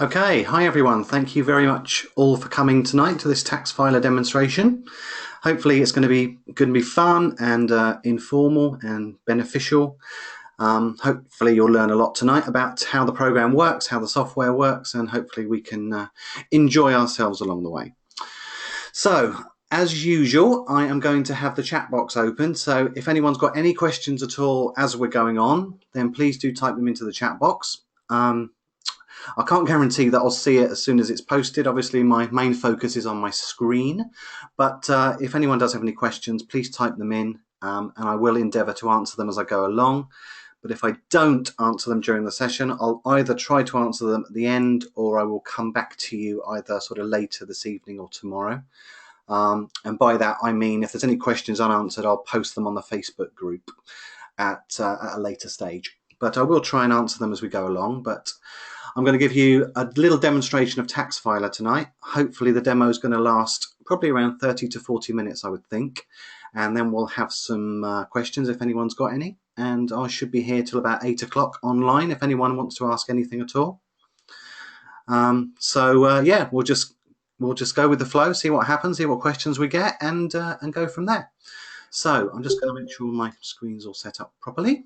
Okay, hi everyone. Thank you very much all for coming tonight to this Taxfiler demonstration. Hopefully it's going to be fun and informal and beneficial. Hopefully you'll learn a lot tonight about how the program works, how the software works, and hopefully we can enjoy ourselves along the way. So, as usual, I am going to have the chat box open. So if anyone's got any questions at all as we're going on, then please do type them into the chat box. I can't guarantee that I'll see it as soon as it's posted. Obviously, my main focus is on my screen. But if anyone does have any questions, please type them in and I will endeavour to answer them as I go along. But if I don't answer them during the session, I'll either try to answer them at the end or I will come back to you either sort of later this evening or tomorrow. And by that, I mean, if there's any questions unanswered, I'll post them on the Facebook group at a later stage. But I will try and answer them as we go along. But I'm going to give you a little demonstration of Taxfiler tonight. Hopefully the demo is going to last probably around 30 to 40 minutes, I would think. And then we'll have some questions if anyone's got any. And I should be here till about 8 o'clock online if anyone wants to ask anything at all. Yeah, we'll just go with the flow, see what happens, see what questions we get, and go from there. So I'm just going to make sure my screen's all set up properly.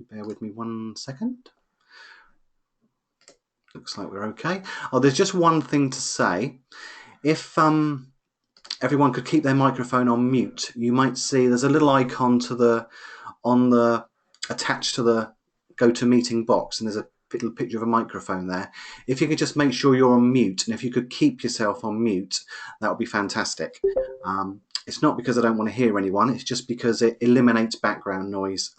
Bear with me 1 second. Looks like we're okay. Oh, there's just one thing to say. If everyone could keep their microphone on mute, you might see there's a little icon attached to the GoToMeeting box, and there's a little picture of a microphone there. If you could just make sure you're on mute, and if you could keep yourself on mute, that would be fantastic. It's not because I don't want to hear anyone, it's just because it eliminates background noise.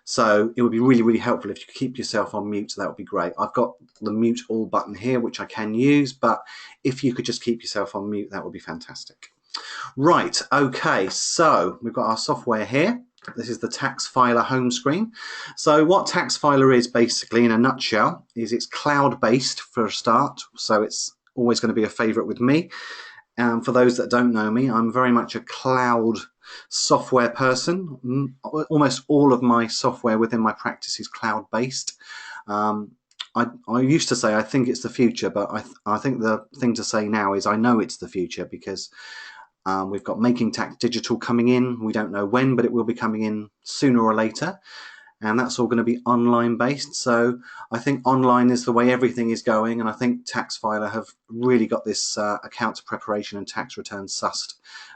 So it would be really, really helpful if you could keep yourself on mute. So that would be great. I've got the mute all button here, which I can use, but if you could just keep yourself on mute, that would be fantastic. Right, okay, so we've got our software here. This is the Taxfiler home screen. So what Taxfiler is basically, in a nutshell, is it's cloud-based for a start. So it's always going to be a favorite with me. For those that don't know me, I'm very much a cloud software person. Almost all of my software within my practice is cloud-based. I used to say I think it's the future, but I think the thing to say now is I know it's the future because we've got Making Tax Digital coming in. We don't know when, but it will be coming in sooner or later. And that's all going to be online based. So I think online is the way everything is going, and I think Taxfiler have really got this accounts preparation and tax return sussed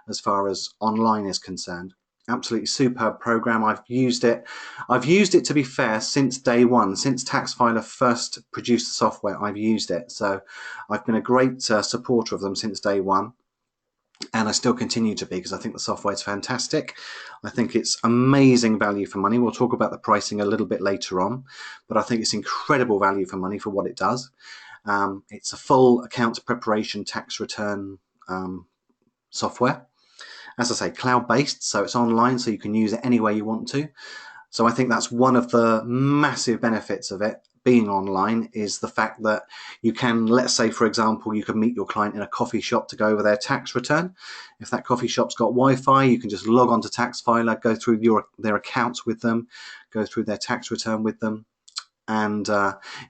as far as online is concerned. Absolutely superb program. I've used it to be fair since day one. Since Taxfiler first produced the software, I've used it. So I've been a great supporter of them since day one. And I still continue to be because I think the software is fantastic. I think it's amazing value for money. We'll talk about the pricing a little bit later on, but I think it's incredible value for money for what it does. It's a full accounts preparation tax return software. As I say, cloud-based, so it's online, so you can use it any way you want to. So I think that's one of the massive benefits of it being online, is the fact that you can, let's say for example, you can meet your client in a coffee shop to go over their tax return. If that coffee shop's got Wi-Fi, you can just log on to Taxfiler, go through their accounts with them, go through their tax return with them, and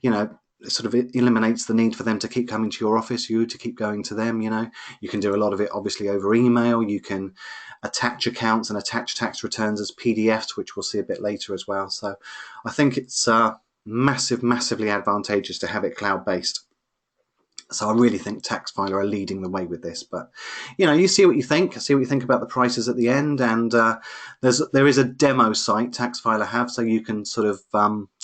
you know, it sort of eliminates the need for them to keep coming to your office, you to keep going to them. You know, you can do a lot of it obviously over email. You can attach accounts and attach tax returns as PDFs, which we'll see a bit later as well. So I think it's massively advantageous to have it cloud-based. So I really think Taxfiler are leading the way with this. But you know, you see what you think. See what you think about the prices at the end. And there is a demo site Taxfiler have, so you can sort of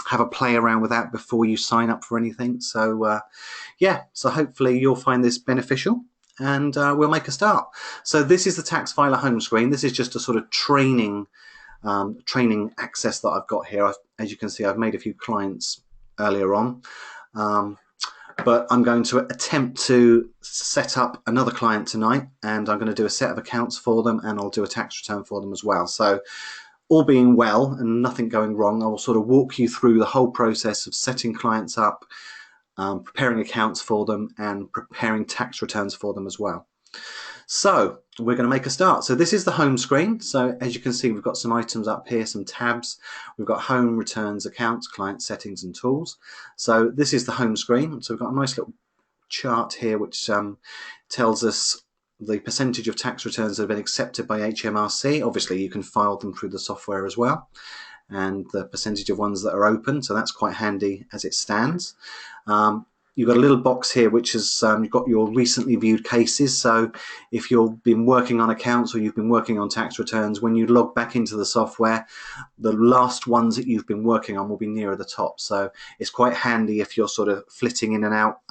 have a play around with that before you sign up for anything. So yeah, so hopefully you'll find this beneficial, and we'll make a start. So this is the Taxfiler home screen. This is just a sort of training access that I've got here. As you can see, I've made a few clients earlier on. But I'm going to attempt to set up another client tonight, and I'm going to do a set of accounts for them, and I'll do a tax return for them as well. So all being well and nothing going wrong, I will sort of walk you through the whole process of setting clients up, preparing accounts for them, and preparing tax returns for them as well. So we're going to make a start. So this is the home screen. So as you can see, we've got some items up here, some tabs. We've got home, returns, accounts, client settings and tools. So this is the home screen. So we've got a nice little chart here which tells us the percentage of tax returns that have been accepted by HMRC. Obviously you can file them through the software as well, and the percentage of ones that are open, so that's quite handy as it stands. You've got a little box here which is you've got your recently viewed cases. So if you've been working on accounts or you've been working on tax returns, when you log back into the software, the last ones that you've been working on will be nearer the top. So it's quite handy if you're sort of flitting in and out,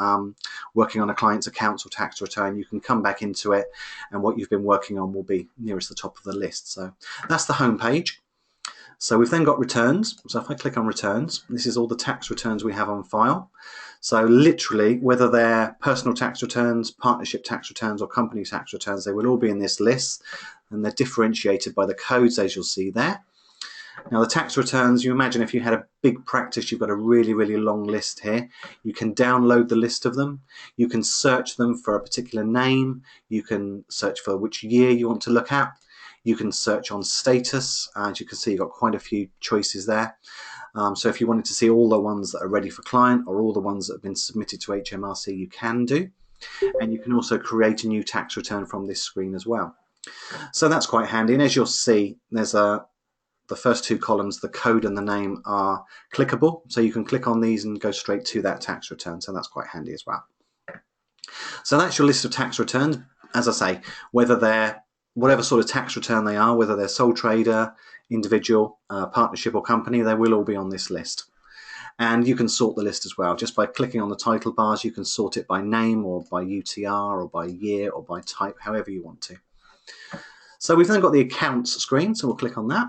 working on a client's accounts or tax return. You can come back into it and what you've been working on will be nearest the top of the list. So that's the home page. So we've then got returns. So if I click on returns, this is all the tax returns we have on file. So literally, whether they're personal tax returns, partnership tax returns, or company tax returns, they will all be in this list, and they're differentiated by the codes, as you'll see there. Now the tax returns, you imagine if you had a big practice, you've got a really, really long list here. You can download the list of them. You can search them for a particular name. You can search for which year you want to look at. You can search on status. As you can see, you've got quite a few choices there. So if you wanted to see all the ones that are ready for client or all the ones that have been submitted to HMRC, you can do. And you can also create a new tax return from this screen as well. So that's quite handy. And as you'll see, there's the first two columns, the code and the name, are clickable. So you can click on these and go straight to that tax return. So that's quite handy as well. So that's your list of tax returns. As I say, whether they're whatever sort of tax return they are, whether they're sole trader, individual, partnership or company, they will all be on this list. And you can sort the list as well. Just by clicking on the title bars, you can sort it by name or by UTR or by year or by type, however you want to. So we've then got the accounts screen, so we'll click on that.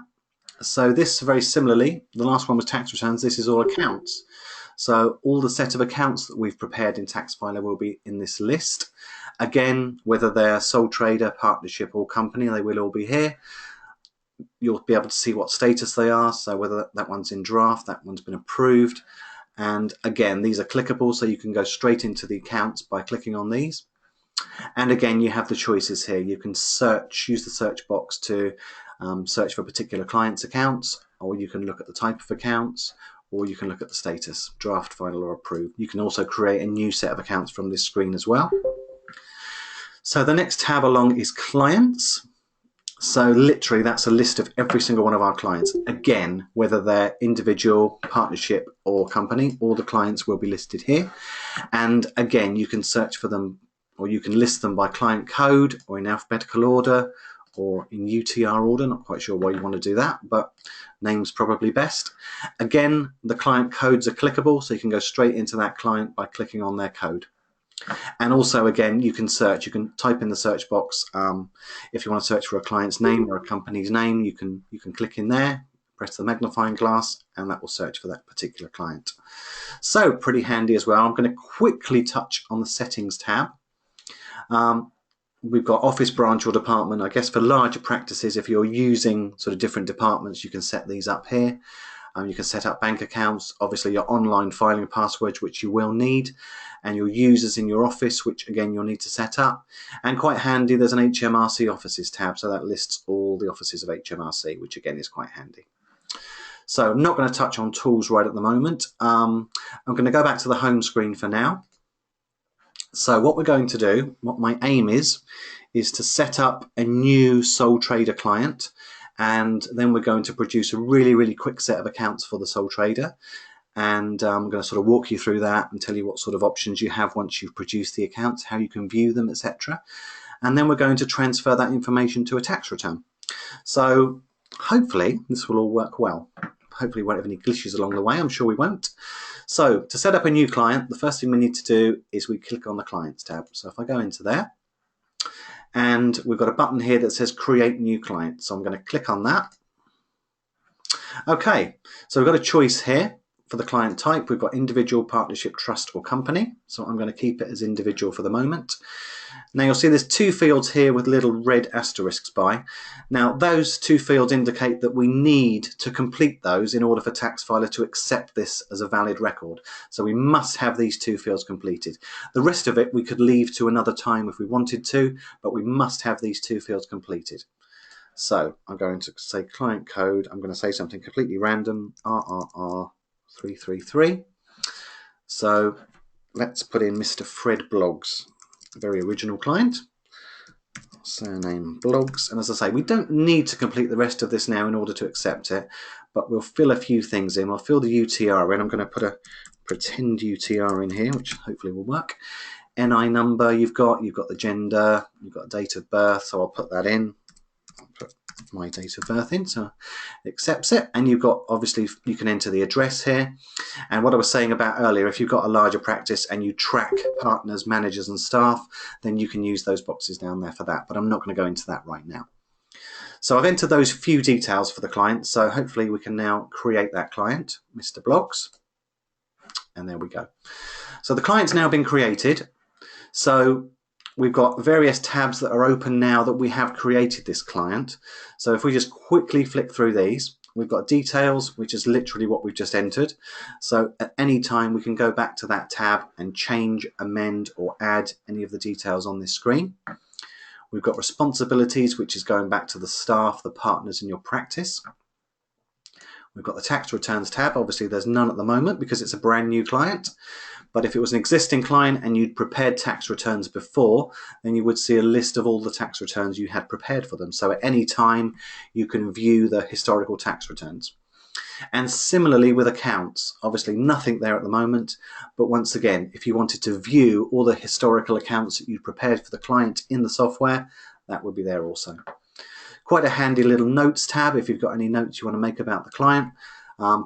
So this, very similarly, the last one was tax returns, this is all accounts. So all the set of accounts that we've prepared in Taxfiler will be in this list. Again, whether they're sole trader, partnership or company, they will all be here. You'll be able to see what status they are, so whether that one's in draft, that one's been approved. And again, these are clickable, so you can go straight into the accounts by clicking on these. And again, you have the choices here. You can search, use the search box to search for particular clients' accounts, or you can look at the type of accounts, or you can look at the status, draft, final or approved. You can also create a new set of accounts from this screen as well. So the next tab along is clients. So literally that's a list of every single one of our clients. Again, whether they're individual, partnership or company, all the clients will be listed here. And again, you can search for them, or you can list them by client code or in alphabetical order or in UTR order. Not quite sure why you want to do that, but name's probably best. Again, the client codes are clickable, so you can go straight into that client by clicking on their code. And also, again, you can search. You can type in the search box. If you want to search for a client's name or a company's name, you can click in there, press the magnifying glass, and that will search for that particular client. So pretty handy as well. I'm going to quickly touch on the settings tab. We've got office, branch or department. I guess for larger practices, if you're using sort of different departments, you can set these up here. You can set up bank accounts, obviously your online filing passwords, which you will need, and your users in your office, which again you'll need to set up. And quite handy, there's an HMRC offices tab, so that lists all the offices of HMRC, which again is quite handy. So I'm not going to touch on tools right at the moment. I'm going to go back to the home screen for now. So what we're going to do, what my aim is to set up a new sole trader client, and then we're going to produce a really, really quick set of accounts for the sole trader. And I'm going to sort of walk you through that and tell you what sort of options you have once you've produced the accounts, how you can view them, etc. And then we're going to transfer that information to a tax return. So hopefully this will all work well. Hopefully we won't have any glitches along the way. I'm sure we won't. So to set up a new client, the first thing we need to do is we click on the Clients tab. So if I go into there, and we've got a button here that says Create New Client. So I'm going to click on that. Okay, so we've got a choice here. for the client type, we've got individual, partnership, trust or company. So I'm going to keep it as individual for the moment. Now you'll see there's two fields here with little red asterisks by. Now those two fields indicate that we need to complete those in order for Taxfiler to accept this as a valid record. So we must have these two fields completed. The rest of it we could leave to another time if we wanted to, but we must have these two fields completed. So I'm going to say client code. I'm going to say something completely random, RRR333. So let's put in Mr. Fred Blogs, a very original client. Surname Blogs. And as I say, we don't need to complete the rest of this now in order to accept it, but we'll fill a few things in. I'll fill the UTR in. I'm going to put a pretend UTR in here, which hopefully will work. NI number you've got the gender, you've got a date of birth, so I'll put that in. I'll put my date of birth in, so it accepts it. And you've got, obviously, you can enter the address here. And what I was saying about earlier, if you've got a larger practice and you track partners, managers and staff, then you can use those boxes down there for that. But I'm not going to go into that right now. So I've entered those few details for the client. So hopefully we can now create that client, Mr. Blogs. And there we go. So the client's now been created. So we've got various tabs that are open now that we have created this client. So if we just quickly flick through these, we've got details, which is literally what we've just entered. So at any time we can go back to that tab and change, amend or add any of the details on this screen. We've got responsibilities, which is going back to the staff, the partners in your practice. We've got the tax returns tab. Obviously there's none at the moment because it's a brand new client. But if it was an existing client and you'd prepared tax returns before, then you would see a list of all the tax returns you had prepared for them. So at any time, you can view the historical tax returns. And similarly with accounts, obviously nothing there at the moment. But once again, if you wanted to view all the historical accounts that you prepared for the client in the software, that would be there also. Quite a handy little notes tab if you've got any notes you want to make about the client.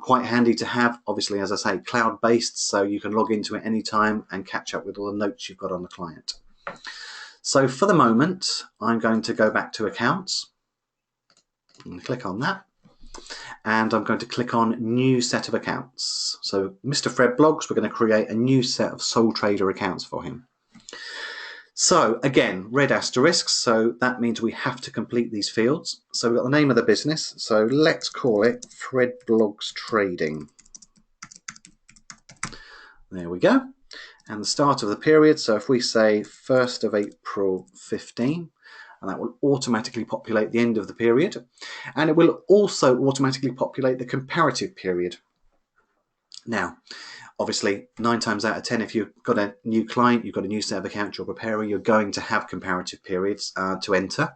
Quite handy to have, obviously, as I say, cloud-based, so you can log into it anytime and catch up with all the notes you've got on the client. So for the moment, I'm going to go back to accounts and click on that. And I'm going to click on new set of accounts. So Mr. Fred Blogs, we're going to create a new set of sole trader accounts for him. So again, red asterisks, so that means we have to complete these fields. So we've got the name of the business, so let's call it Fred Blogs Trading. There we go. And the start of the period, so if we say 1st of April 15, and that will automatically populate the end of the period. And it will also automatically populate the comparative period. Now, obviously, 9 times out of 10, if you've got a new client, you've got a new set of accounts you're preparing, you're going to have comparative periods to enter.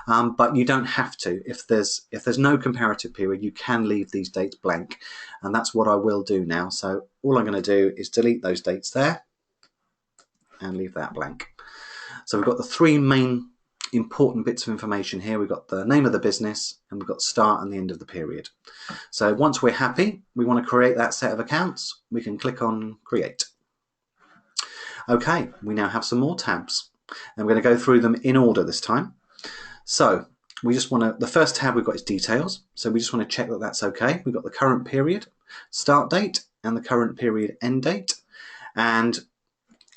But you don't have to. If there's no comparative period, you can leave these dates blank. And that's what I will do now. So all I'm going to do is delete those dates there and leave that blank. So we've got the 3 main important bits of information here. We've got the name of the business and we've got start and the end of the period. So once we're happy, we want to create that set of accounts, we can click on create. Okay, we now have some more tabs and we're going to go through them in order this time. So we just want to, the first tab we've got is details. So we just want to check that that's okay. We've got the current period start date and the current period end date. And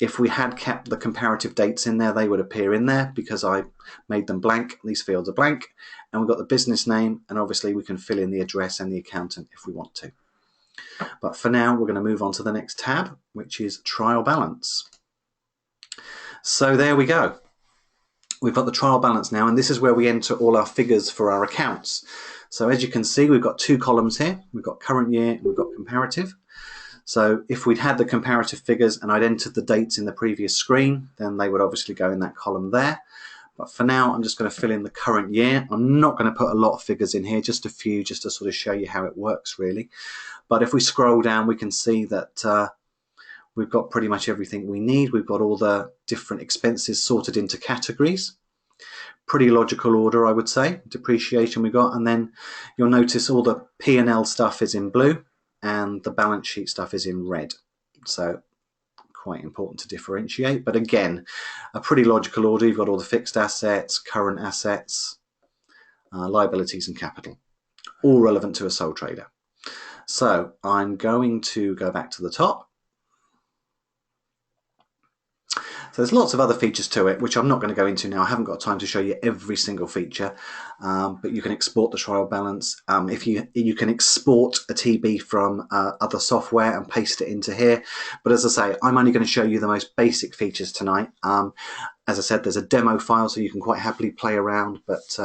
if we had kept the comparative dates in there, they would appear in there because I made them blank. These fields are blank. And we've got the business name, and obviously we can fill in the address and the accountant if we want to. But for now, we're going to move on to the next tab, which is trial balance. So there we go. We've got the trial balance now, and this is where we enter all our figures for our accounts. So as you can see, we've got 2 columns here. We've got current year and we've got comparative. So if we'd had the comparative figures and I'd entered the dates in the previous screen, then they would obviously go in that column there. But for now, I'm just going to fill in the current year. I'm not going to put a lot of figures in here, just a few, just to sort of show you how it works really. But if we scroll down, we can see that we've got pretty much everything we need. We've got all the different expenses sorted into categories. Pretty logical order, I would say. Depreciation we got, and then you'll notice all the P&L stuff is in blue and the balance sheet stuff is in red. So quite important to differentiate, but again, a pretty logical order. You've got all the fixed assets, current assets, liabilities and capital, all relevant to a sole trader. So I'm going to go back to the top. So there's lots of other features to it, which I'm not going to go into now. I haven't got time to show you every single feature, but you can export the trial balance. If you can export a TB from other software and paste it into here. But as I say, I'm only going to show you the most basic features tonight. As I said, there's a demo file, so you can quite happily play around. But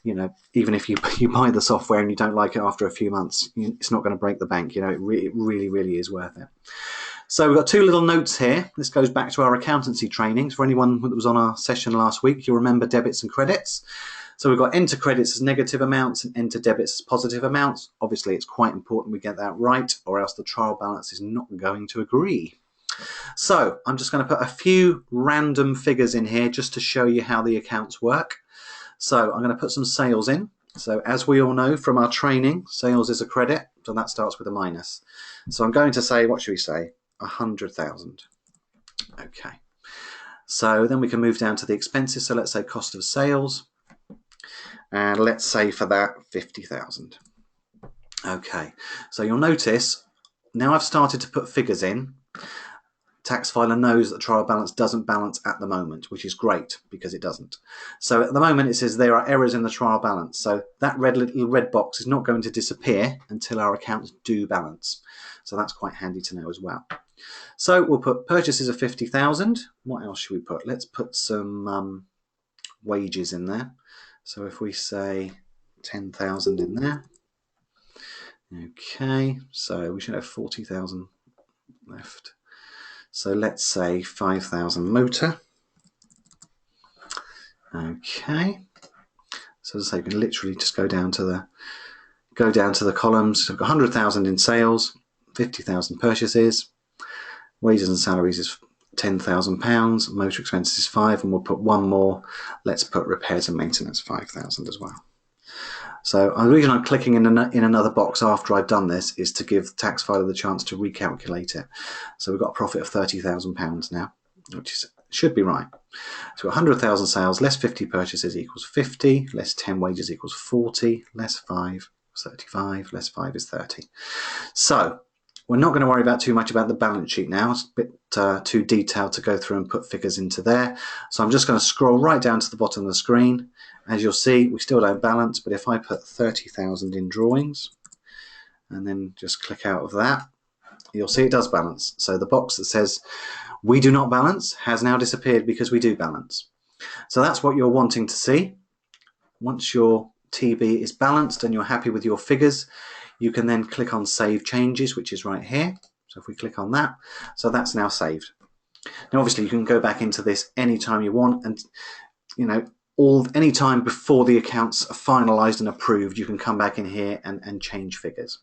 you know, even if you buy the software and you don't like it after a few months, it's not going to break the bank. You know, it really is worth it. So we've got two little notes here. This goes back to our accountancy trainings. For anyone that was on our session last week, you'll remember debits and credits. So we've got enter credits as negative amounts and enter debits as positive amounts. Obviously, it's quite important we get that right, or else the trial balance is not going to agree. So I'm just going to put a few random figures in here just to show you how the accounts work. So I'm going to put some sales in. So as we all know from our training, sales is a credit, so that starts with a minus. So I'm going to say, what should we say? 100,000. Okay. So then we can move down to the expenses. So let's say cost of sales. And let's say for that 50,000. Okay. So you'll notice now I've started to put figures in. Taxfiler knows that trial balance doesn't balance at the moment, which is great because it doesn't. So at the moment it says there are errors in the trial balance. So that little red box is not going to disappear until our accounts do balance. So that's quite handy to know as well. So we'll put purchases of 50,000. What else should we put? Let's put some wages in there. So if we say 10,000 in there. Okay, so we should have 40,000 left. So let's say 5,000 motor. Okay. So as I say, we can literally just go down to the columns. So we've got 100,000 in sales, 50,000 purchases, wages and salaries is £10,000, motor expenses is 5, and we'll put one more. Let's put repairs and maintenance 5,000 as well. So the reason I'm clicking in another box after I've done this is to give Taxfiler the chance to recalculate it. So we've got a profit of £30,000 now, which should be right. So 100,000 sales less 50 purchases equals 50, less 10 wages equals 40, less 5 is 35, less 5 is 30. So we're not going to worry about too much about the balance sheet now. It's a bit too detailed to go through and put figures into there. So I'm just going to scroll right down to the bottom of the screen. As you'll see, we still don't balance, but if I put 30,000 in drawings and then just click out of that, you'll see it does balance. So the box that says we do not balance has now disappeared because we do balance. So that's what you're wanting to see. Once your TB is balanced and you're happy with your figures, you can then click on Save Changes, which is right here. So if we click on that, so that's now saved. Now obviously you can go back into this anytime you want, and you know, any time before the accounts are finalised and approved, you can come back in here and change figures.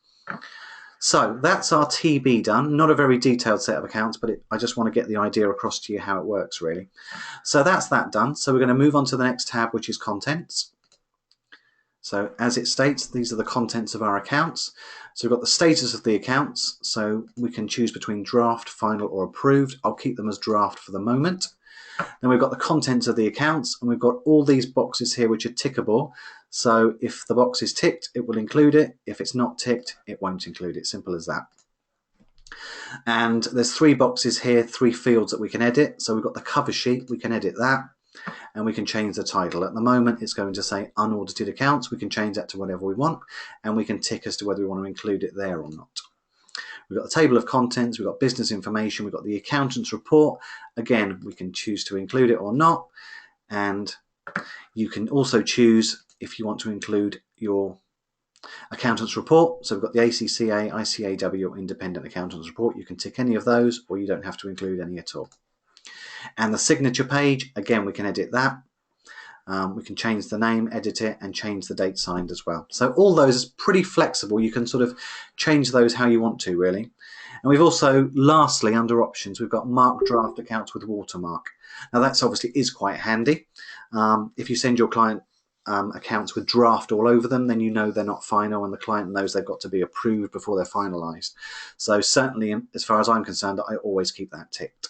So that's our TB done. Not a very detailed set of accounts, but I just want to get the idea across to you how it works really. So that's that done. So we're going to move on to the next tab, which is Contents. So as it states, these are the contents of our accounts. So we've got the status of the accounts. So we can choose between draft, final or approved. I'll keep them as draft for the moment. Then we've got the contents of the accounts, and we've got all these boxes here which are tickable. So if the box is ticked, it will include it. If it's not ticked, it won't include it. Simple as that. And there's 3 boxes here, 3 fields that we can edit. So we've got the cover sheet, we can edit that, and we can change the title. At the moment, it's going to say unaudited accounts. We can change that to whatever we want, and we can tick as to whether we want to include it there or not. We've got the table of contents, we've got business information, we've got the accountant's report. Again, we can choose to include it or not. And you can also choose if you want to include your accountant's report. So we've got the ACCA, ICAW, or independent accountant's report. You can tick any of those, or you don't have to include any at all. And the signature page, again, we can edit that. We can change the name, edit it, and change the date signed as well. So all those is pretty flexible. You can sort of change those how you want to, really. And we've also, lastly, under options, we've got mark draft accounts with watermark. Now that's obviously is quite handy. If you send your client accounts with draft all over them, then you know they're not final, and the client knows they've got to be approved before they're finalised. So certainly, as far as I'm concerned, I always keep that ticked.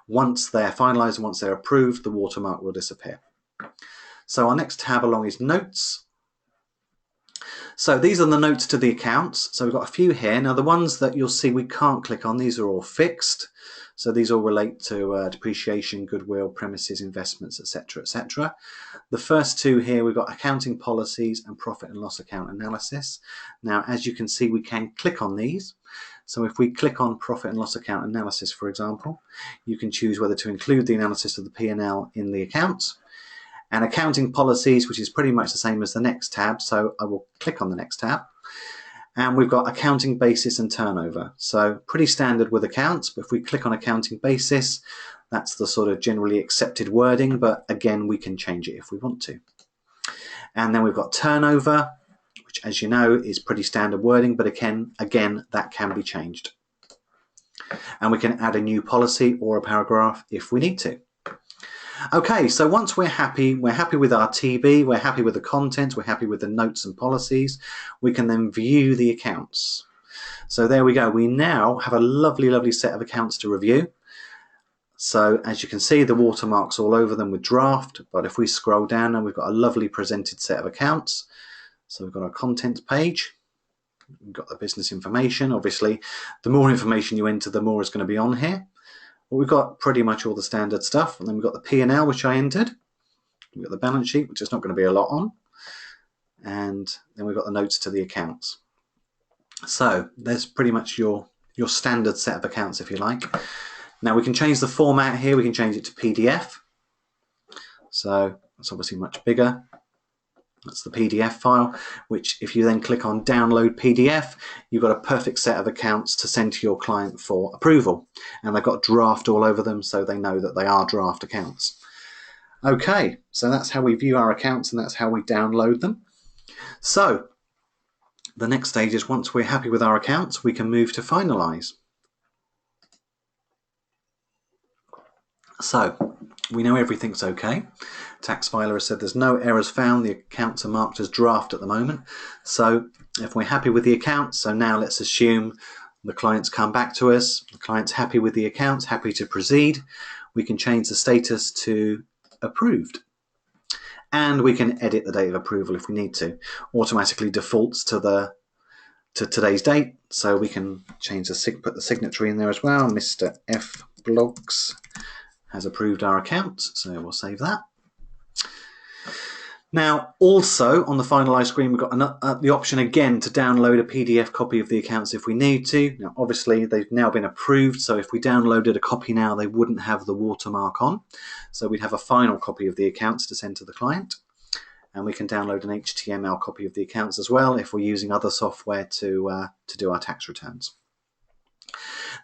Once they're finalised and once they're approved, the watermark will disappear. So our next tab along is Notes. So these are the notes to the accounts. So we've got a few here. Now the ones that you'll see we can't click on, these are all fixed. So these all relate to depreciation, goodwill, premises, investments, etc., etc. The first two here, we've got accounting policies and profit and loss account analysis. Now, as you can see, we can click on these. So if we click on profit and loss account analysis, for example, you can choose whether to include the analysis of the P&L in the accounts. And accounting policies, which is pretty much the same as the next tab. So I will click on the next tab. And we've got accounting basis and turnover. So pretty standard with accounts, but if we click on accounting basis, that's the sort of generally accepted wording, but again, we can change it if we want to. And then we've got turnover, which as you know is pretty standard wording, but again, that can be changed. And we can add a new policy or a paragraph if we need to. Okay, so once we're happy with our TB, we're happy with the content, we're happy with the notes and policies, we can then view the accounts. So there we go. We now have a lovely, lovely set of accounts to review. So as you can see, the watermarks all over them with draft, but if we scroll down, now we've got a lovely presented set of accounts. So we've got our contents page, we've got the business information. Obviously, the more information you enter, the more is going to be on here. Well, we've got pretty much all the standard stuff, and then we've got the P&L, which I entered. We've got the balance sheet, which is not going to be a lot on, and then we've got the notes to the accounts. So there's pretty much your standard set of accounts, if you like. Now we can change the format here. We can change it to PDF. So it's obviously much bigger. That's the PDF file, which if you then click on download PDF, you've got a perfect set of accounts to send to your client for approval. And they've got draft all over them, so they know that they are draft accounts. Okay, so that's how we view our accounts and that's how we download them. So the next stage is once we're happy with our accounts, we can move to finalize. So we know everything's okay. Taxfiler has said there's no errors found. The accounts are marked as draft at the moment. So if we're happy with the accounts, so now let's assume the client's come back to us. The client's happy with the accounts, happy to proceed. We can change the status to approved. And we can edit the date of approval if we need to. Automatically defaults to today's date. So we can change put the signatory in there as well. Mr. F. Blogs has approved our account. So we'll save that. Now, also on the finalised screen, we've got the option again to download a PDF copy of the accounts if we need to. Now, obviously, they've now been approved, so if we downloaded a copy now, they wouldn't have the watermark on. So we'd have a final copy of the accounts to send to the client. And we can download an HTML copy of the accounts as well if we're using other software to do our tax returns.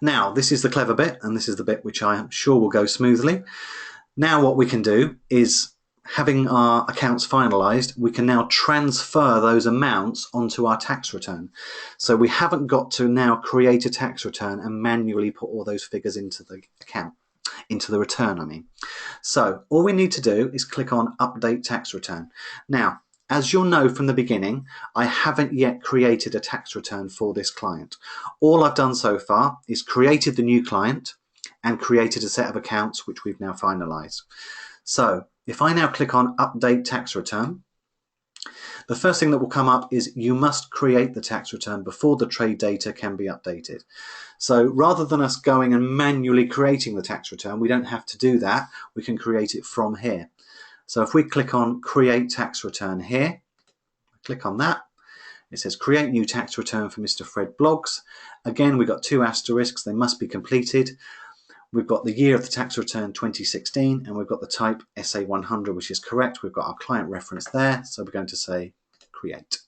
Now, this is the clever bit, and this is the bit which I am sure will go smoothly. Now what we can do is, having our accounts finalised, we can now transfer those amounts onto our tax return. So we haven't got to now create a tax return and manually put all those figures into the account, into the return, I mean. So all we need to do is click on Update Tax Return. Now, as you'll know from the beginning, I haven't yet created a tax return for this client. All I've done so far is created the new client and created a set of accounts which we've now finalised. So if I now click on Update Tax Return, the first thing that will come up is you must create the tax return before the trade data can be updated. So rather than us going and manually creating the tax return, we don't have to do that. We can create it from here. So if we click on Create Tax Return here, click on that. It says Create New Tax Return for Mr. Fred Blogs. Again, we've got 2 asterisks. They must be completed. We've got the year of the tax return 2016, and we've got the type SA100, which is correct. We've got our client reference there, so we're going to say create.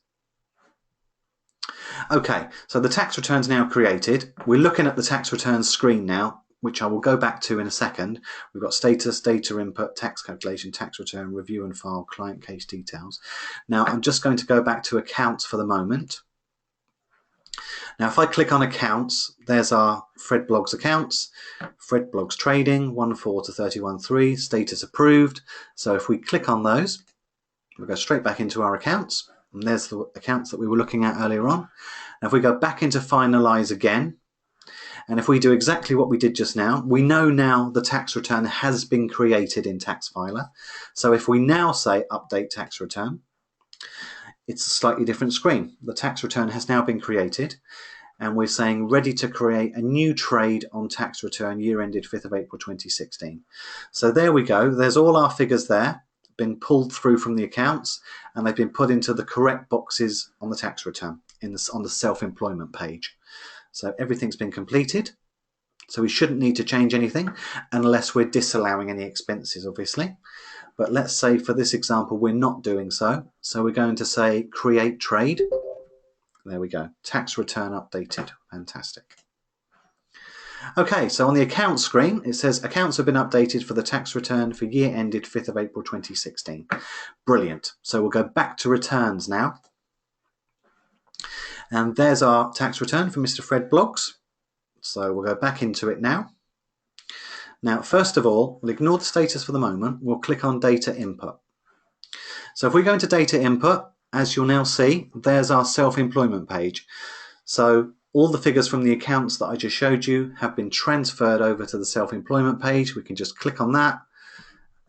Okay, so the tax return's now created. We're looking at the tax return screen now, which I will go back to in a second. We've got status, data input, tax calculation, tax return, review and file, client case details. Now I'm just going to go back to accounts for the moment. Now, if I click on accounts, there's our Fred Blogs accounts, Fred Blogs trading, 1/4 to 31/3, status approved. So if we click on those, we'll go straight back into our accounts. And there's the accounts that we were looking at earlier on. Now, if we go back into finalize again, and if we do exactly what we did just now, we know now the tax return has been created in Taxfiler. So if we now say update tax return, it's a slightly different screen. The tax return has now been created, and we're saying ready to create a new trade on tax return year ended 5th of April 2016. So there we go. There's all our figures there, been pulled through from the accounts, and they've been put into the correct boxes on the tax return on the self-employment page. So everything's been completed. So we shouldn't need to change anything unless we're disallowing any expenses, obviously. But let's say for this example, we're not doing so. So we're going to say create trade. There we go. Tax return updated. Fantastic. Okay, so on the account screen, it says accounts have been updated for the tax return for year ended 5th of April 2016. Brilliant. So we'll go back to returns now. And there's our tax return for Mr. Fred Bloggs. So we'll go back into it now. Now, first of all, we'll ignore the status for the moment. We'll click on data input. So if we go into data input, as you'll now see, there's our self-employment page. So all the figures from the accounts that I just showed you have been transferred over to the self-employment page. We can just click on that,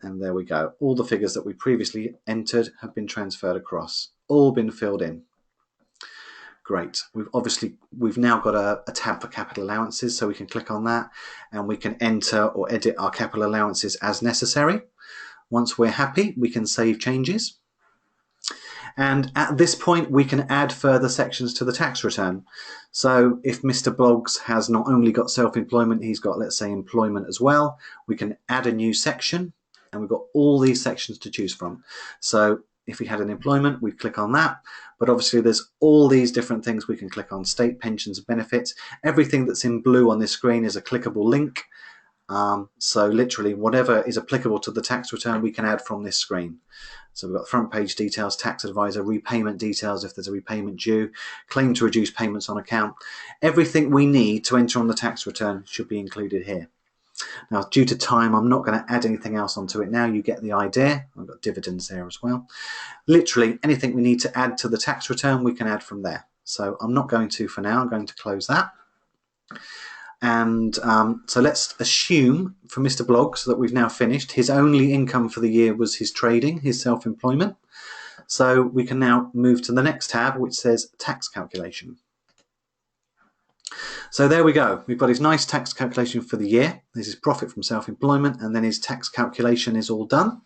and there we go. All the figures that we previously entered have been transferred across, all been filled in. Great. We've now got a tab for capital allowances, so we can click on that and we can enter or edit our capital allowances as necessary. Once we're happy, we can save changes. And at this point, we can add further sections to the tax return. So if Mr. Bloggs has not only got self-employment, he's got, let's say, employment as well, we can add a new section, and we've got all these sections to choose from. So if we had an employment, we'd click on that. But obviously there's all these different things we can click on: state pensions and benefits. Everything that's in blue on this screen is a clickable link. So literally whatever is applicable to the tax return, we can add from this screen. So we've got front page details, tax advisor, repayment details if there's a repayment due, claim to reduce payments on account. Everything we need to enter on the tax return should be included here. Now, due to time, I'm not going to add anything else onto it now. You get the idea. I've got dividends there as well. Literally anything we need to add to the tax return, we can add from there. So I'm not going to for now. I'm going to close that. And so let's assume for Mr. Bloggs that we've now finished. His only income for the year was his trading, his self-employment. So we can now move to the next tab, which says tax calculation. So there we go. We've got his nice tax calculation for the year. This is profit from self-employment, and then his tax calculation is all done.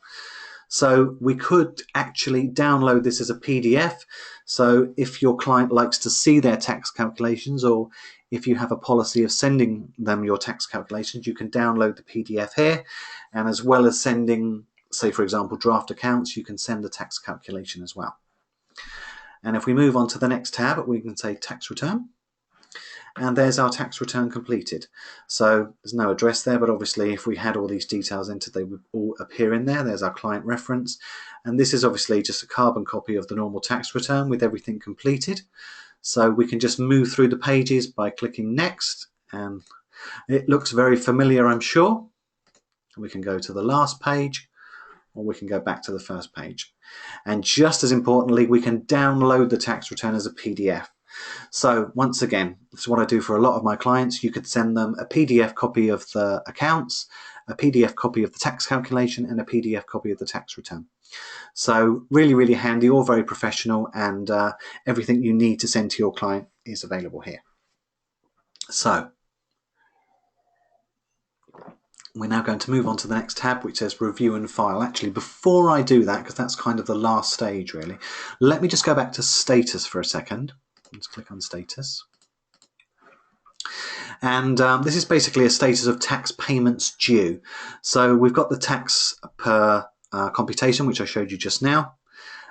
So we could actually download this as a PDF. So if your client likes to see their tax calculations, or if you have a policy of sending them your tax calculations, you can download the PDF here. And as well as sending, say for example, draft accounts, you can send the tax calculation as well. And if we move on to the next tab, we can say tax return. And there's our tax return completed. So there's no address there, but obviously if we had all these details entered, they would all appear in there. There's our client reference. And this is obviously just a carbon copy of the normal tax return with everything completed. So we can just move through the pages by clicking next. And it looks very familiar, I'm sure. We can go to the last page, or we can go back to the first page. And just as importantly, we can download the tax return as a PDF. So once again, this is what I do for a lot of my clients. You could send them a PDF copy of the accounts, a PDF copy of the tax calculation, and a PDF copy of the tax return. So really, really handy, all very professional, and everything you need to send to your client is available here. So we're now going to move on to the next tab, which says review and file. Actually, before I do that, because that's kind of the last stage really, let me just go back to status for a second. Let's click on status. And this is basically a status of tax payments due. So we've got the tax per computation, which I showed you just now.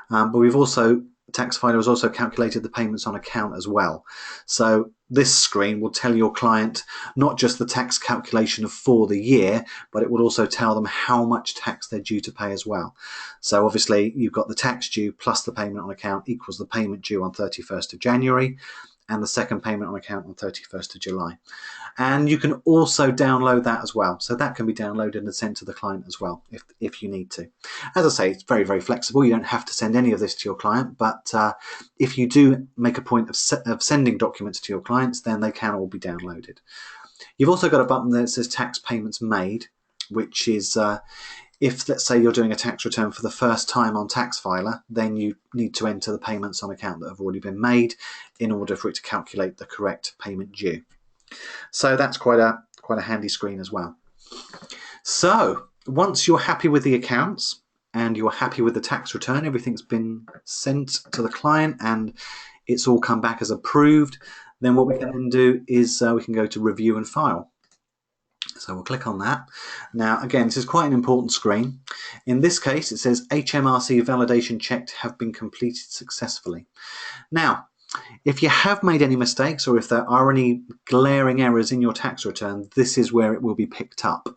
But we've also, Taxfiler has also calculated the payments on account as well. So this screen will tell your client not just the tax calculation for the year, but it will also tell them how much tax they're due to pay as well. So obviously you've got the tax due plus the payment on account equals the payment due on 31st of January and the second payment on account on 31st of July. And you can also download that as well. So that can be downloaded and sent to the client as well if you need to. As I say, it's very, very flexible. You don't have to send any of this to your client, but if you do make a point of sending documents to your clients, then they can all be downloaded. You've also got a button that says tax payments made, which is If, let's say, you're doing a tax return for the first time on Taxfiler, then you need to enter the payments on account that have already been made in order for it to calculate the correct payment due. So that's quite a handy screen as well. So once you're happy with the accounts and you're happy with the tax return, everything's been sent to the client and it's all come back as approved, then what we can then do is we can go to review and file. So we'll click on that. Now, again, this is quite an important screen. In this case, it says HMRC validation checked have been completed successfully. Now, if you have made any mistakes or if there are any glaring errors in your tax return, this is where it will be picked up.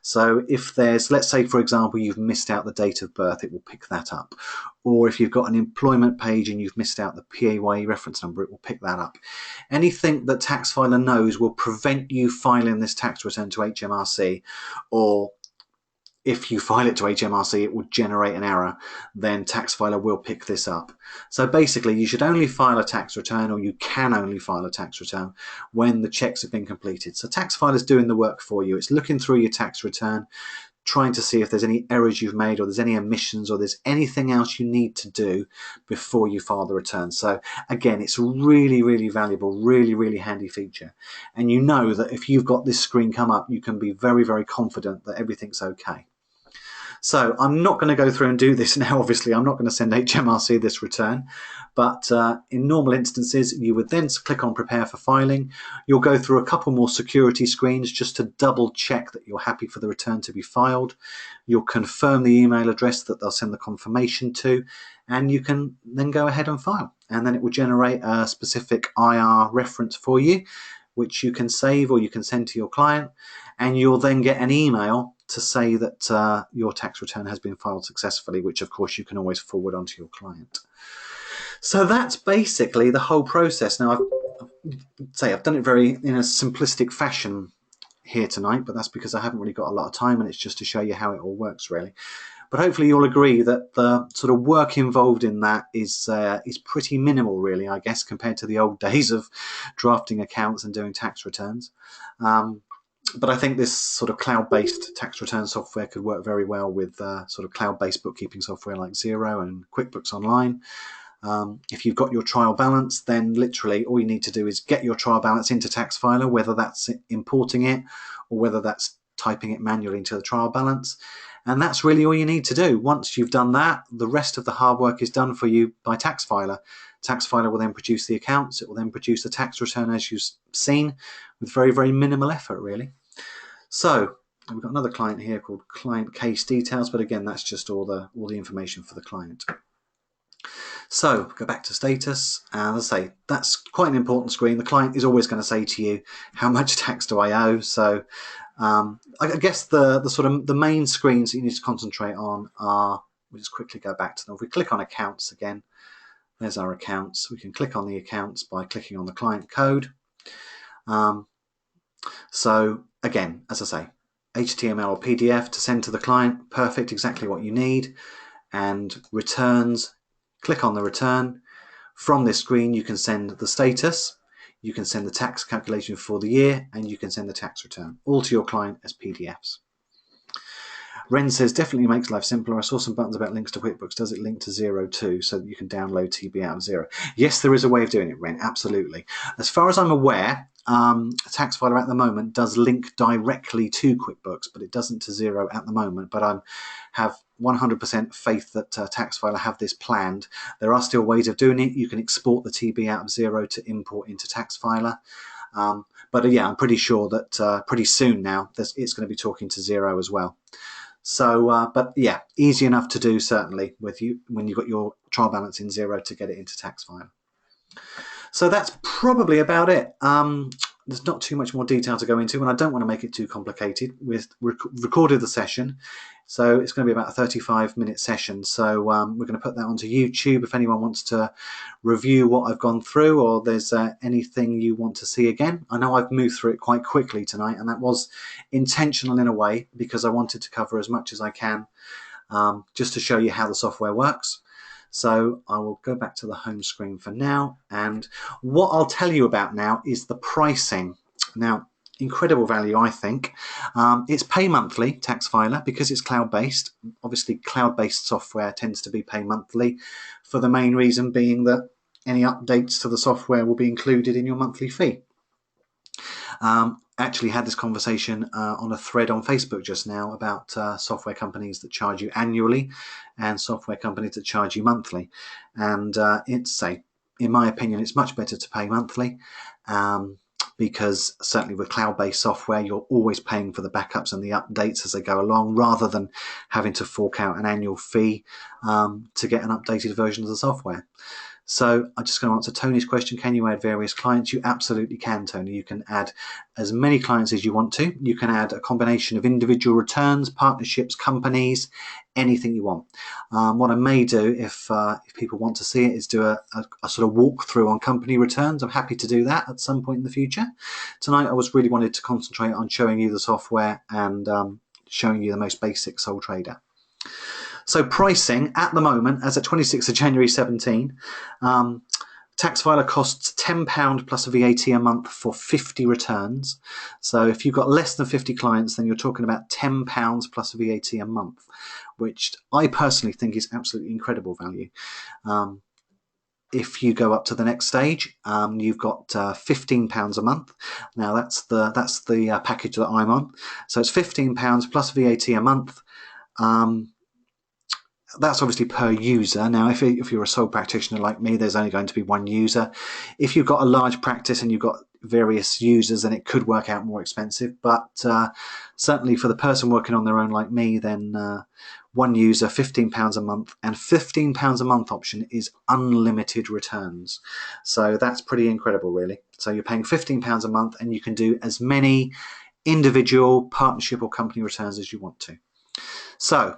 So if there's, let's say, for example, you've missed out the date of birth, it will pick that up. Or if you've got an employment page and you've missed out the PAYE reference number, it will pick that up. Anything that Taxfiler knows will prevent you filing this tax return to HMRC, or if you file it to HMRC, it will generate an error, then Taxfiler will pick this up. So basically, you should only file a tax return, or you can only file a tax return when the checks have been completed. So Taxfiler is doing the work for you. It's looking through your tax return, trying to see if there's any errors you've made or there's any omissions or there's anything else you need to do before you file the return. So again, it's a really, really valuable, really, really handy feature. And you know that if you've got this screen come up, you can be very, very confident that everything's okay. So I'm not going to go through and do this now, obviously. I'm not going to send HMRC this return. But in normal instances, you would then click on Prepare for Filing. You'll go through a couple more security screens just to double check that you're happy for the return to be filed. You'll confirm the email address that they'll send the confirmation to, and you can then go ahead and file. And then it will generate a specific IR reference for you, which you can save or you can send to your client. And you'll then get an email to say that your tax return has been filed successfully, which of course you can always forward on to your client. So that's basically the whole process. Now, I've done it very in a simplistic fashion here tonight, but that's because I haven't really got a lot of time and it's just to show you how it all works, really. But hopefully you'll agree that the sort of work involved in that is pretty minimal, really, I guess, compared to the old days of drafting accounts and doing tax returns. But I think this sort of cloud-based tax return software could work very well with sort of cloud-based bookkeeping software like Xero and QuickBooks Online. If you've got your trial balance, then literally all you need to do is get your trial balance into Taxfiler, whether that's importing it or whether that's typing it manually into the trial balance. And that's really all you need to do. Once you've done that, the rest of the hard work is done for you by Taxfiler. Taxfiler will then produce the accounts. It will then produce the tax return as you've seen with very, very minimal effort, really. So we've got another client here called Client Case Details, but again, that's just all the information for the client. So go back to status, and as I say, that's quite an important screen. The client is always going to say to you, how much tax do I owe? So I guess the sort of the main screens that you need to concentrate on are, we'll just quickly go back to them. If we click on accounts again, there's our accounts. We can click on the accounts by clicking on the client code. So again, as I say, HTML or PDF to send to the client, perfect, exactly what you need. And returns, click on the return. From this screen, you can send the status, you can send the tax calculation for the year, and you can send the tax return, all to your client as PDFs. Ren says, definitely makes life simpler. I saw some buttons about links to QuickBooks. Does it link to Xero too, so that you can download TB out of Xero? Yes, there is a way of doing it, Ren, absolutely. As far as I'm aware, Taxfiler at the moment does link directly to QuickBooks, but it doesn't to Xero at the moment. But I have 100% faith that Taxfiler have this planned. There are still ways of doing it. You can export the TB out of Xero to import into Taxfiler. But yeah, I'm pretty sure that pretty soon now it's going to be talking to Xero as well. So, but yeah, easy enough to do certainly with you when you've got your trial balance in Xero to get it into Taxfiler. So that's probably about it. There's not too much more detail to go into, and I don't want to make it too complicated. We've recorded the session, so it's going to be about a 35-minute session. So we're going to put that onto YouTube if anyone wants to review what I've gone through, or there's anything you want to see again. I know I've moved through it quite quickly tonight, and that was intentional in a way because I wanted to cover as much as I can just to show you how the software works. So I will go back to the home screen for now, and what I'll tell you about now is the pricing. Now, incredible value, I think. It's pay monthly, Taxfiler, because it's cloud-based. Obviously, cloud-based software tends to be pay monthly, for the main reason being that any updates to the software will be included in your monthly fee. Actually had this conversation on a thread on Facebook just now about software companies that charge you annually and software companies that charge you monthly. And in my opinion, it's much better to pay monthly, because certainly with cloud-based software, you're always paying for the backups and the updates as they go along, rather than having to fork out an annual fee to get an updated version of the software. So I'm just going to answer Tony's question. Can you add various clients? You absolutely can, Tony. You can add as many clients as you want to. You can add a combination of individual returns, partnerships, companies, anything you want. What I may do, if people want to see it, is do a sort of walkthrough on company returns. I'm happy to do that at some point in the future. Tonight I was really wanted to concentrate on showing you the software and showing you the most basic sole trader. So pricing at the moment, as at 26th of January 17, Taxfiler costs £10 plus VAT a month for 50 returns. So if you've got less than 50 clients, then you're talking about £10 plus VAT a month, which I personally think is absolutely incredible value. If you go up to the next stage, you've got £15 a month. Now that's the package that I'm on. So it's £15 plus VAT a month. That's obviously per user. Now, if you're a sole practitioner like me, there's only going to be one user. If you've got a large practice and you've got various users, then it could work out more expensive. But certainly for the person working on their own like me, then one user, £15 a month, and £15 a month option is unlimited returns. So that's pretty incredible, really. So you're paying £15 a month and you can do as many individual, partnership or company returns as you want to. So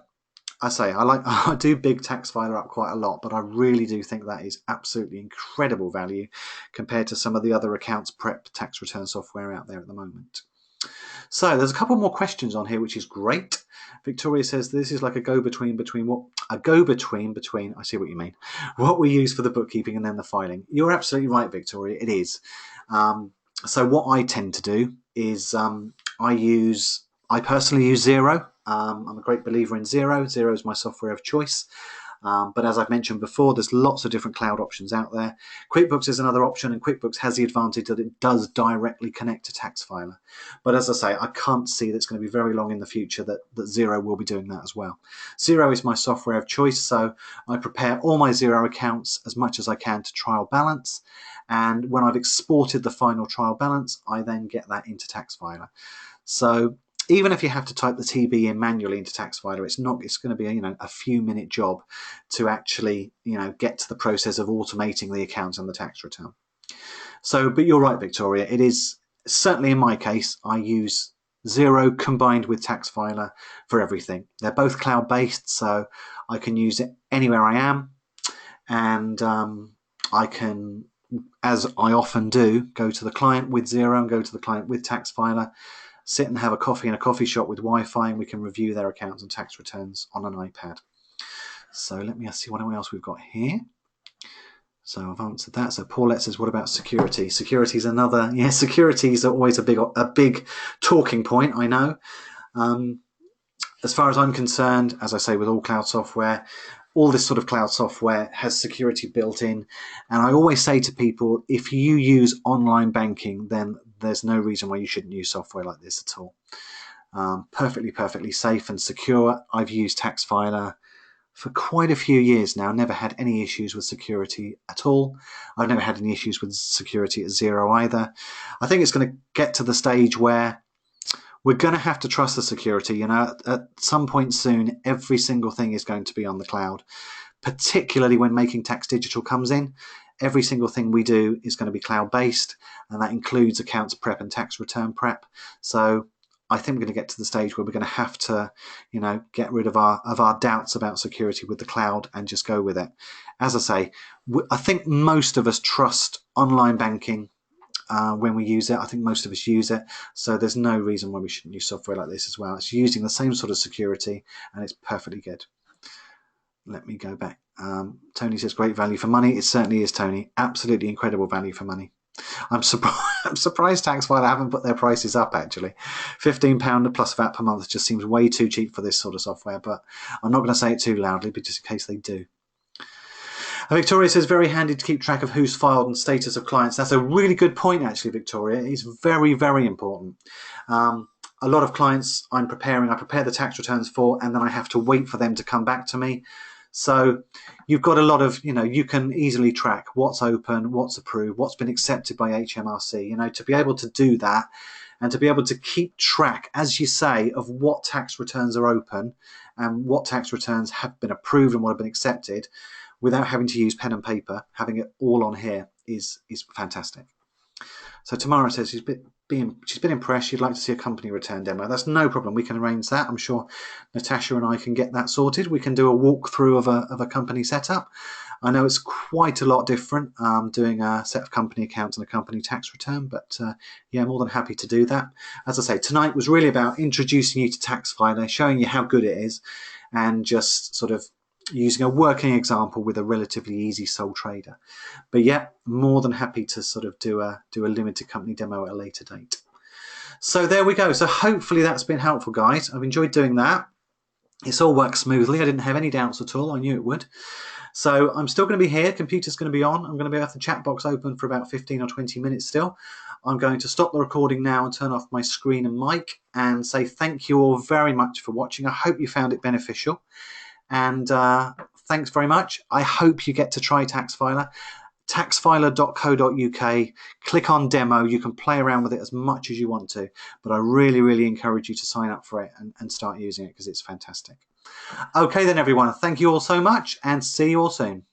I do big Taxfiler up quite a lot, but I really do think that is absolutely incredible value compared to some of the other accounts prep tax return software out there at the moment. So there's a couple more questions on here, which is great. Victoria says this is like a go-between between I see what you mean, what we use for the bookkeeping and then the filing. You're absolutely right, Victoria, it is. So what I tend to do is I personally use Xero. I'm a great believer in Xero. Xero is my software of choice. But as I've mentioned before, there's lots of different cloud options out there. QuickBooks is another option, and QuickBooks has the advantage that it does directly connect to Taxfiler. But as I say, I can't see that it's going to be very long in the future that Xero will be doing that as well. Xero is my software of choice, so I prepare all my Xero accounts as much as I can to trial balance. And when I've exported the final trial balance, I then get that into Taxfiler. So even if you have to type the TB in manually into Taxfiler, it's going to be a few minute job to actually get to the process of automating the accounts and the tax return. So, but you're right, Victoria. It is certainly in my case, I use Xero combined with Taxfiler for everything. They're both cloud based, so I can use it anywhere I am, and I can, as I often do, go to the client with Xero and go to the client with Taxfiler. Sit and have a coffee in a coffee shop with Wi-Fi, and we can review their accounts and tax returns on an iPad. So let me see what else we've got here. So I've answered that. So Paulette says, what about security? Security is another. Yeah, securities are always a big talking point, I know. As far as I'm concerned, as I say, with all cloud software, all this sort of cloud software has security built in. And I always say to people, if you use online banking, then there's no reason why you shouldn't use software like this at all. Perfectly safe and secure. I've used Taxfiler for quite a few years now, never had any issues with security at all. I've never had any issues with security at Xero either. I think it's going to get to the stage where we're going to have to trust the security. At some point soon, every single thing is going to be on the cloud, particularly when Making Tax Digital comes in. Every single thing we do is going to be cloud-based, and that includes accounts prep and tax return prep. So I think we're going to get to the stage where we're going to have to, get rid of our doubts about security with the cloud and just go with it. As I say, I think most of us trust online banking when we use it. I think most of us use it, so there's no reason why we shouldn't use software like this as well. It's using the same sort of security, and it's perfectly good. Let me go back. Tony says great value for money. It certainly is, Tony. Absolutely incredible value for money. I'm surprised. I'm surprised Taxfiler haven't put their prices up. Actually, £15 plus VAT per month just seems way too cheap for this sort of software. But I'm not going to say it too loudly, but just in case they do. Victoria says, very handy to keep track of who's filed and status of clients. That's a really good point, actually, Victoria. It's very, very important. A lot of clients I prepare the tax returns for, and then I have to wait for them to come back to me. So you've got a lot of, you can easily track what's open, what's approved, what's been accepted by HMRC, to be able to do that and to be able to keep track, as you say, of what tax returns are open and what tax returns have been approved and what have been accepted without having to use pen and paper. Having it all on here is fantastic. So Tamara says she's been impressed. She'd like to see a company return demo. That's no problem. We can arrange that. I'm sure Natasha and I can get that sorted. We can do a walkthrough of a company setup. I know it's quite a lot different doing a set of company accounts and a company tax return, but yeah, more than happy to do that. As I say, tonight was really about introducing you to Taxfiler, showing you how good it is, and just sort of using a working example with a relatively easy sole trader. But yeah, more than happy to sort of do a limited company demo at a later date. So there we go. So hopefully that's been helpful, guys. I've enjoyed doing that. It's all worked smoothly. I didn't have any doubts at all. I knew it would. So I'm still going to be here. Computer's going to be on. I'm going to have the chat box open for about 15 or 20 minutes still. I'm going to stop the recording now and turn off my screen and mic and say thank you all very much for watching. I hope you found it beneficial. And thanks very much. I hope you get to try Taxfiler. Taxfiler.co.uk. Click on demo. You can play around with it as much as you want to. But I really, really encourage you to sign up for it and start using it because it's fantastic. Okay then, everyone. Thank you all so much and see you all soon.